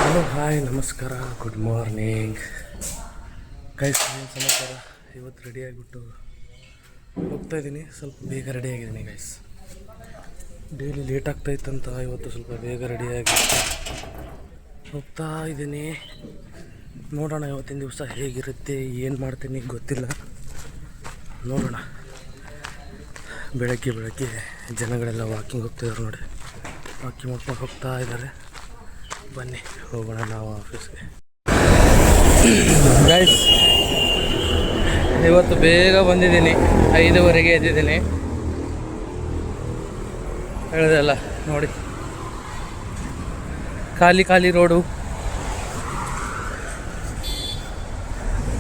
Hello hi ನಮಸ್ಕಾರ good morning guys. ಏನು ಸಮಾಚಾರ? ಇವತ್ತು ರೆಡಿಯಾಗಿಬಿಟ್ಟು ಹೋಗ್ತಾಯಿದ್ದೀನಿ. ಸ್ವಲ್ಪ ಬೇಗ ರೆಡಿಯಾಗಿದ್ದೀನಿ ಗೈಸ್. ಡೈಲಿ ಲೇಟ್ ಆಗ್ತಾಯಿತ್ತಂತ ಇವತ್ತು ಸ್ವಲ್ಪ ಬೇಗ ರೆಡಿಯಾಗಿ ಹೋಗ್ತಾ ಇದ್ದೀನಿ. ನೋಡೋಣ ಇವತ್ತಿನ ದಿವಸ ಹೇಗಿರುತ್ತೆ, ಏನು ಮಾಡ್ತೀನಿ ಗೊತ್ತಿಲ್ಲ. ನೋಡೋಣ. ಬೆಳಗ್ಗೆ ಜನಗಳೆಲ್ಲ ವಾಕಿಂಗ್ ಹೋಗ್ತಿದ್ದಾರೆ ನೋಡಿ. ವಾಕಿಂಗ್ ಮಾಡ್ಕೊಂಡು ಹೋಗ್ತಾ ಇದ್ದಾರೆ. ಬನ್ನಿ ಹೋಗೋಣ ನಾವು ಆಫೀಸ್ಗೆ. ಗೈಸ್ ಇವತ್ತು ಬೇಗ ಬಂದಿದ್ದೀನಿ. 5:15 ಎದ್ದಿದ್ದೀನಿ. ಹೇಳಿದೆಲ್ಲ ನೋಡಿ, ಖಾಲಿ ರೋಡು.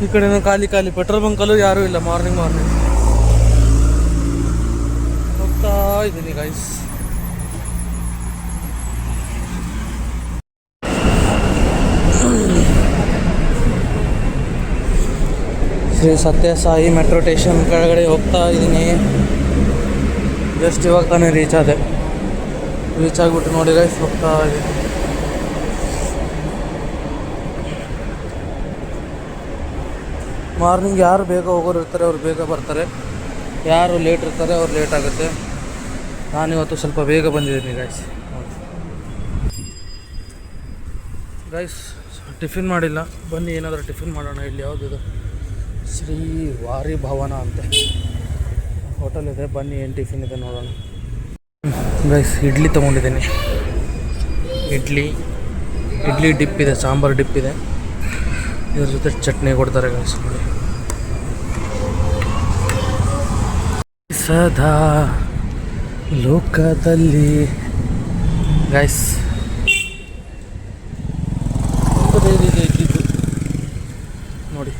ಈ ಕಡೆನೂ ಖಾಲಿ. ಪೆಟ್ರೋಲ್ ಬಂಕಲ್ಲೂ ಯಾರೂ ಇಲ್ಲ. ಮಾರ್ನಿಂಗ್ ಹೋಗ್ತಾ ಇದ್ದೀನಿ ಗೈಸ್. ಶ್ರೀ ಸತ್ಯ ಸಾಯಿ ಮೆಟ್ರೋ ಸ್ಟೇಷನ್ ಕೆಳಗಡೆ ಹೋಗ್ತಾ ಇದ್ದೀನಿ. ಜಸ್ಟ್ ಇವಾಗ ತಾನೇ ರೀಚ್ ಆಗಿಬಿಟ್ಟು ನೋಡಿ ಗೈಸ್ ಹೋಗ್ತಾ ಇದ್ದೀನಿ. ಮಾರ್ನಿಂಗ್ ಯಾರು ಬೇಗ ಹೋಗೋರು ಇರ್ತಾರೆ ಅವ್ರು ಬೇಗ ಬರ್ತಾರೆ, ಯಾರು ಲೇಟ್ ಇರ್ತಾರೆ ಅವ್ರು ಲೇಟ್ ಆಗುತ್ತೆ. ನಾನಿವತ್ತು ಸ್ವಲ್ಪ ಬೇಗ ಬಂದಿದ್ದೀನಿ ಗೈಸ್. ಟಿಫಿನ್ ಮಾಡಿಲ್ಲ. ಬನ್ನಿ ಏನಾದರೂ ಟಿಫಿನ್ ಮಾಡೋಣ. ಇಲ್ಲಿ ಯಾವುದಿದೆ? ಶ್ರೀ ವಾರಿ ಭವನ ಅಂತೆ ಹೋಟೆಲ್ ಇದೆ. ಬನ್ನಿ ಏನು ಟಿಫಿನ್ ಇದೆ ನೋಡೋಣ ಗೈಸ್. ಇಡ್ಲಿ ತೊಗೊಂಡಿದ್ದೀನಿ. ಇಡ್ಲಿ ಡಿಪ್ ಇದೆ, ಸಾಂಬಾರು ಡಿಪ್ ಇದೆ. ಇದ್ರ ಜೊತೆ ಚಟ್ನಿ ಕೊಡ್ತಾರೆ ಗೈಸ್. ನೋಡಿ, ಸದಾ ಲೋಕದಲ್ಲಿ ಗೈಸ್ ಇದ್ದಿದ್ದು ನೋಡಿ.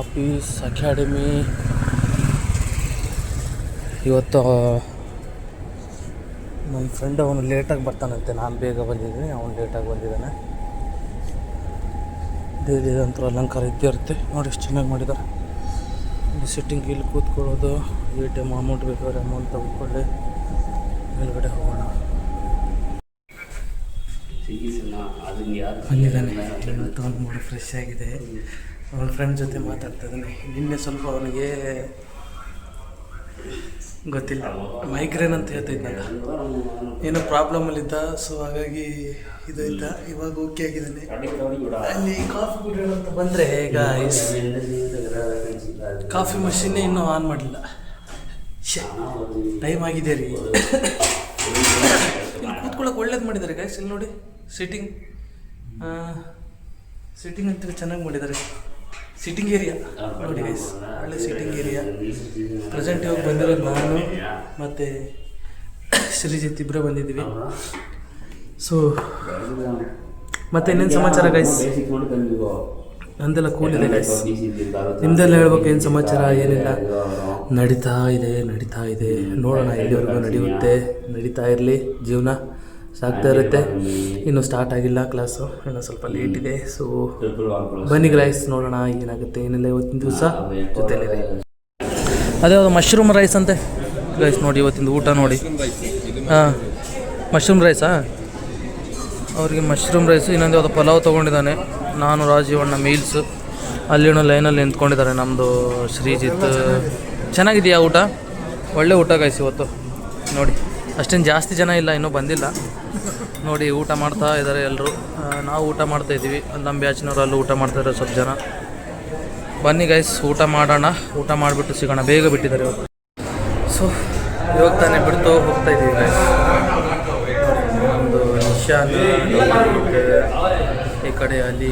Office academy. ಇವತ್ತು ನನ್ನ ಫ್ರೆಂಡ್ ಅವನು ಲೇಟಾಗಿ ಬರ್ತಾನಂತೆ. ನಾನು ಬೇಗ ಬಂದಿದ್ದೀನಿ, ಅವನು ಲೇಟಾಗಿ ಬಂದಿದ್ದಾನೆ. ಡೈಲಿ ಇದಂತೂ ಅಲಂಕಾರ ಇದ್ದೇ ಇರುತ್ತೆ ನೋಡಿ. ಎಷ್ಟು ಚೆನ್ನಾಗಿ ಮಾಡಿದ್ದಾರೆ. ಇಲ್ಲಿ ಸಿಟ್ಟಿಂಗ್, ಇಲ್ಲಿ ಕೂತ್ಕೊಳ್ಳೋದು. ATM ಅಮೌಂಟ್ ಬೇಕಾದ್ರೆ ಅಮೌಂಟ್ ತೆಗೆದುಕೊಳ್ಳಿ. ಮೇಲ್ಗಡೆ ಹೋಗೋಣ. ಬಂದಿದ್ದಾನೆ ಇವತ್ತು. ಅವ್ನು ಮಾಡಿ ಫ್ರೆಶ್ ಆಗಿದೆ. ಅವನ ಫ್ರೆಂಡ್ ಜೊತೆ ಮಾತಾಡ್ತಾ ಇದ್ದಾನೆ. ನಿನ್ನೆ ಸ್ವಲ್ಪ ಅವನಿಗೆ ಗೊತ್ತಿಲ್ಲ, ಮೈಗ್ರೇನ್ ಅಂತ ಹೇಳ್ತಿದ್ನಲ್ಲ, ಏನೋ ಪ್ರಾಬ್ಲಮಲ್ಲಿದ್ದ. ಸೊ ಹಾಗಾಗಿ ಇದು ಇದ್ದ. ಇವಾಗ ಓಕೆ ಆಗಿದ್ದಾನೆ. ಅಲ್ಲಿ ಕಾಫಿ ಕುಡಿಯೋಣ ಅಂತ ಬಂದರೆ ಈಗ ಕಾಫಿ ಮಷೀನೇ ಇನ್ನೂ ಆನ್ ಮಾಡಲಿಲ್ಲ. ಟೈಮ್ ಆಗಿದೆ ರೀ. ಇಲ್ಲಿ ಕೂತ್ಕೊಳ್ಳೋಕೆ ಒಳ್ಳೇದು ಮಾಡಿದ್ದಾರೆ ಗೈಸ್. ಇಲ್ಲಿ ನೋಡಿ, ಸಿಟ್ಟಿಂಗ್ ಅಂತ ಚೆನ್ನಾಗಿ ಮಾಡಿದ್ದಾರೆ. ಸಿಟ್ಟಿಂಗ್ ಏರಿಯಾ ನೋಡಿ ಗೈಸ್, ಒಳ್ಳೆ ಸಿಟ್ಟಿಂಗ್ ಏರಿಯಾ. ಪ್ರೆಸೆಂಟ್ ಇವಾಗ ಬಂದಿರೋದು ನಾನು ಮತ್ತು ಶ್ರೀಜಿತ್ ಇಬ್ಬರೇ ಬಂದಿದ್ದೀವಿ. ಸೊ ಮತ್ತೆ ಇನ್ನೇನು ಸಮಾಚಾರ ಗೈಸ್? ನಂದೆಲ್ಲ ಕೂಲ್ ಇದೆ ಗೈಸ್. ನಿಮ್ದೆಲ್ಲ ಹೇಳ್ಬೇಕು ಏನು ಸಮಾಚಾರ? ಏನಿಲ್ಲ, ನಡೀತಾ ಇದೆ. ನೋಡೋಣ ಎಲ್ಲಿವರೆಗೂ ನಡೀತಾ ಇರಲಿ. ಜೀವನ ಸಾಗ್ತಾ ಇರುತ್ತೆ. ಇನ್ನೂ ಸ್ಟಾರ್ಟ್ ಆಗಿಲ್ಲ ಕ್ಲಾಸು, ಇನ್ನೂ ಸ್ವಲ್ಪ ಲೇಟ್ ಇದೆ. ಸೊ ಬನ್ನಿ ಗೈಸ್, ನೋಡೋಣ ಏನಾಗುತ್ತೆ ಏನಿಲ್ಲ ಇವತ್ತಿನ ದಿವಸ. ಜೊತೆಲಿದೆ ಅದೇ ಅದು ಮಶ್ರೂಮ್ ರೈಸ್ ಅಂತೆ ಗೈಸ್. ನೋಡಿ ಇವತ್ತಿಂದು ಊಟ ನೋಡಿ. ಮಶ್ರೂಮ್ ರೈಸಾ? ಅವ್ರಿಗೆ ಮಶ್ರೂಮ್ ರೈಸು. ಇನ್ನೊಂದು ಯಾವುದು ಪಲಾವ್ ತೊಗೊಂಡಿದ್ದಾನೆ. ನಾನು ರಾಜೀವಣ್ಣ ಮೀಲ್ಸು. ಅಲ್ಲಿನೂ ಲೈನಲ್ಲಿ ನಿಂತ್ಕೊಂಡಿದ್ದಾರೆ ನಮ್ಮದು ಶ್ರೀಜಿತ್. ಚೆನ್ನಾಗಿದೆಯಾ ಊಟ? ಒಳ್ಳೆ ಊಟ ಗೈಸ್ ಇವತ್ತು. ನೋಡಿ, ಅಷ್ಟೇನು ಜಾಸ್ತಿ ಜನ ಇಲ್ಲ, ಇನ್ನೂ ಬಂದಿಲ್ಲ. ನೋಡಿ ಊಟ ಮಾಡ್ತಾ ಇದ್ದಾರೆ ಎಲ್ಲರೂ. ನಾವು ಊಟ ಮಾಡ್ತಾಯಿದ್ದೀವಿ. ನಮ್ಮ ಬ್ಯಾಚಿನವರಲ್ಲೂ ಊಟ ಮಾಡ್ತಾಯಿದ್ದಾರೆ ಸ್ವಲ್ಪ ಜನ. ಬನ್ನಿ ಗೈಸ್, ಊಟ ಮಾಡೋಣ. ಊಟ ಮಾಡಿಬಿಟ್ಟು ಸಿಗೋಣ. ಬೇಗ ಬಿಟ್ಟಿದ್ದಾರೆ ಇವತ್ತು. ಸೊ ಇವಾಗ ತಾನೇ ಬಿಡ್ತು ಹೋಗ್ತಾಯಿದ್ದೀವಿ ಗೈಸ್. ಒಂದು ನಿಶಾನ್ ಈ ಕಡೆ ಅಲ್ಲಿ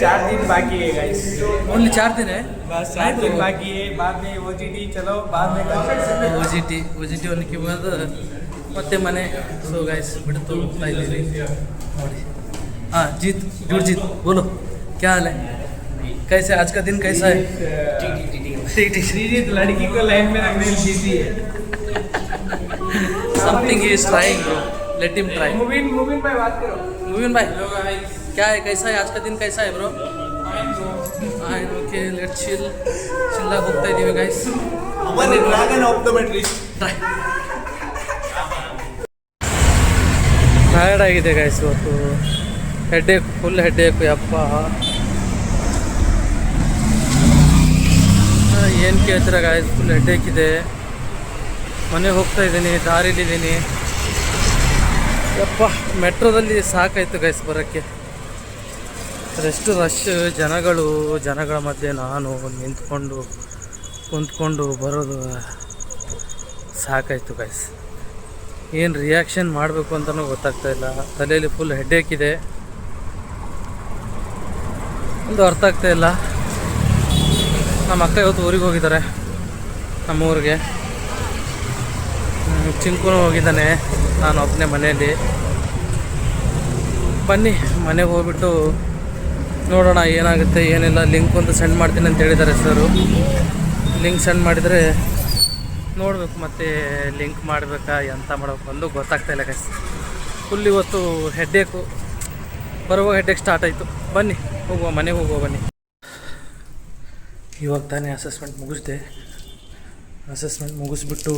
4 दिन बाकी है गाइस. ओनली 4 दिन है बस 4 दिन बाकी है. बाद में OGT चलो, बाद में OGT होने के बाद ಮತ್ತೆ ಮನೆ. ಸೊ ಗೈಸ್ ಬಿಡ್ತು ಹೋಗ್ತಾ ಇದ್ದೀವಿ ನೋಡಿ. जीत बोलो क्या हाल है? कैसे आज का दिन कैसा है? ठीक. श्रीजीत लड़की को लाइन में रखने बिजी है. Something he is trying bro, let him try. Mubin भाई बात करो. मुबिन भाई क्या है, कैसा है आज का दिन? कैसा है ब्रो? ओके, लेट चिल्ला ಹೋಗ್ತಾ ಇದ್ದೀವಿ ಗೈಸ್. Dragon optometrist. ಟಯರ್ಡ್ ಆಗಿದೆ ಗೈಸ್ ಇವತ್ತು. ಹೆಡ್ಡೇಕ್, ಫುಲ್ ಹೆಡ್ಡೇಕು ಯಪ್ಪ. ಏನು ಕೇಳ್ತೀರ ಗಾಯ್ಸ್, ಫುಲ್ ಹೆಡ್ಡೇಕ್ ಇದೆ. ಮನೆಗೆ ಹೋಗ್ತಾ ಇದ್ದೀನಿ, ದಾರಿಲಿದ್ದೀನಿ ಯಪ್ಪ. ಮೆಟ್ರೋದಲ್ಲಿ ಸಾಕಾಯಿತು ಗೈಸ್ ಬರೋಕ್ಕೆ. ಎಷ್ಟು ರಶ್, ಜನಗಳ ಮಧ್ಯೆ ನಾನು ನಿಂತ್ಕೊಂಡು ಕುಂತ್ಕೊಂಡು ಬರೋದು ಸಾಕಾಯಿತು ಗೈಸ್. ಏನು ರಿಯಾಕ್ಷನ್ ಮಾಡಬೇಕು ಅಂತಲೂ ಗೊತ್ತಾಗ್ತಾ ಇಲ್ಲ. ತಲೆಯಲ್ಲಿ ಫುಲ್ ಹೆಡ್ಡೇಕ್ ಇದೆ, ಒಂದು ಅರ್ಥ ಆಗ್ತಾ ಇಲ್ಲ. ನಮ್ಮ ಅಕ್ಕ ಇವತ್ತು ಊರಿಗೆ ಹೋಗಿದ್ದಾರೆ, ನಮ್ಮ ಊರಿಗೆ. ಚಿಂಕುನು ಹೋಗಿದ್ದಾನೆ, ನಾನು ಒಬ್ಬನೇ ಮನೆಯಲ್ಲಿ. ಬನ್ನಿ ಮನೆಗೆ ಹೋಗ್ಬಿಟ್ಟು ನೋಡೋಣ ಏನಾಗುತ್ತೆ ಏನಿಲ್ಲ. ಲಿಂಕ್ ಒಂದು ಸೆಂಡ್ ಮಾಡ್ತೀನಿ ಅಂತ ಹೇಳಿದ್ದಾರೆ ಸರು. ಲಿಂಕ್ ಸೆಂಡ್ ಮಾಡಿದರೆ ನೋಡಬೇಕು, ಮತ್ತು ಲಿಂಕ್ ಮಾಡಬೇಕಾ ಎಂತ ಮಾಡಬೇಕು ಒಂದು ಗೊತ್ತಾಗ್ತಾ ಇಲ್ಲ ಗೈಸ್. ಫುಲ್ ಇವತ್ತು ಹೆಡ್ಡೇಕು, ಬರುವ ಹೆಡ್ಡೇಕ್ ಸ್ಟಾರ್ಟ್ ಆಯಿತು. ಬನ್ನಿ ಹೋಗುವ, ಮನೆಗೆ ಹೋಗುವ ಬನ್ನಿ. ಇವಾಗ ತಾನೇ ಅಸೆಸ್ಮೆಂಟ್ ಮುಗಿಸ್ದೆ. ಅಸೆಸ್ಮೆಂಟ್ ಮುಗಿಸ್ಬಿಟ್ಟು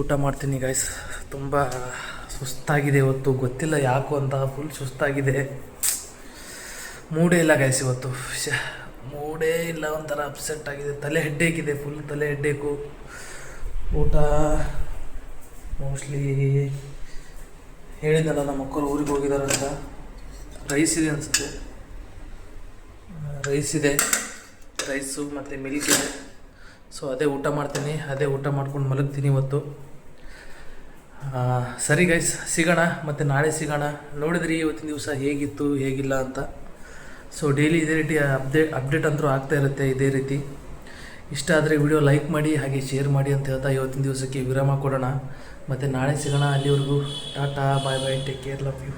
ಊಟ ಮಾಡ್ತೀನಿ ಗೈಸ್. ತುಂಬ ಸುಸ್ತಾಗಿದೆ ಇವತ್ತು, ಗೊತ್ತಿಲ್ಲ ಯಾಕೋ ಅಂತ ಫುಲ್ ಸುಸ್ತಾಗಿದೆ. ಮೂಡೇ ಇಲ್ಲ ಗೈಸ್ ಇವತ್ತು, ಮೂಡೇ ಇಲ್ಲ, ಒಂಥರ ಅಪ್ಸೆಟ್ ಆಗಿದೆ. ತಲೆ ಹೆಡ್ಡೇಕಿದೆ, ಫುಲ್ ತಲೆ ಹೆಡ್ಡೇಕು. ಊಟ ಮೋಸ್ಟ್ಲಿ ಹೇಳಿದ್ನಲ್ಲ ನಮ್ಮ ಮಕ್ಕಳು ಊರಿಗೆ ಹೋಗಿದ್ದಾರೆ ಅಂತ. ರೈಸ್ ಇದೆ ಅನಿಸುತ್ತೆ, ರೈಸು ಮತ್ತು ಮಿಲ್ಕ್ ಇದೆ. ಸೊ ಅದೇ ಊಟ ಮಾಡ್ತೀನಿ, ಅದೇ ಊಟ ಮಾಡ್ಕೊಂಡು ಮಲಗ್ತೀನಿ ಇವತ್ತು. ಸರಿ ಗೈಸ್, ಸಿಗೋಣ, ಮತ್ತು ನಾಳೆ ಸಿಗೋಣ. ನೋಡಿದ್ರಿ ಇವತ್ತಿನ ದಿವಸ ಹೇಗಿತ್ತು ಹೇಗಿಲ್ಲ ಅಂತ. ಸೊ ಡೈಲಿ ಇದೇ ರೀತಿ ಅಪ್ಡೇಟ್ ಅಂತೂ ಆಗ್ತಾ ಇರುತ್ತೆ ಇದೇ ರೀತಿ. ಇಷ್ಟ ಆದರೆ ವಿಡಿಯೋ ಲೈಕ್ ಮಾಡಿ, ಹಾಗೆ ಶೇರ್ ಮಾಡಿ ಅಂತ ಹೇಳ್ತಾ ಇವತ್ತಿನ ದಿವಸಕ್ಕೆ ವಿರಾಮ ಕೊಡೋಣ. ಮತ್ತು ನಾಳೆ ಸಿಗೋಣ. ಅಲ್ಲಿವರೆಗೂ ಟಾಟಾ, ಬಾಯ್ ಬಾಯ್, ಟೇಕ್ ಕೇರ್, ಲವ್ ಯು.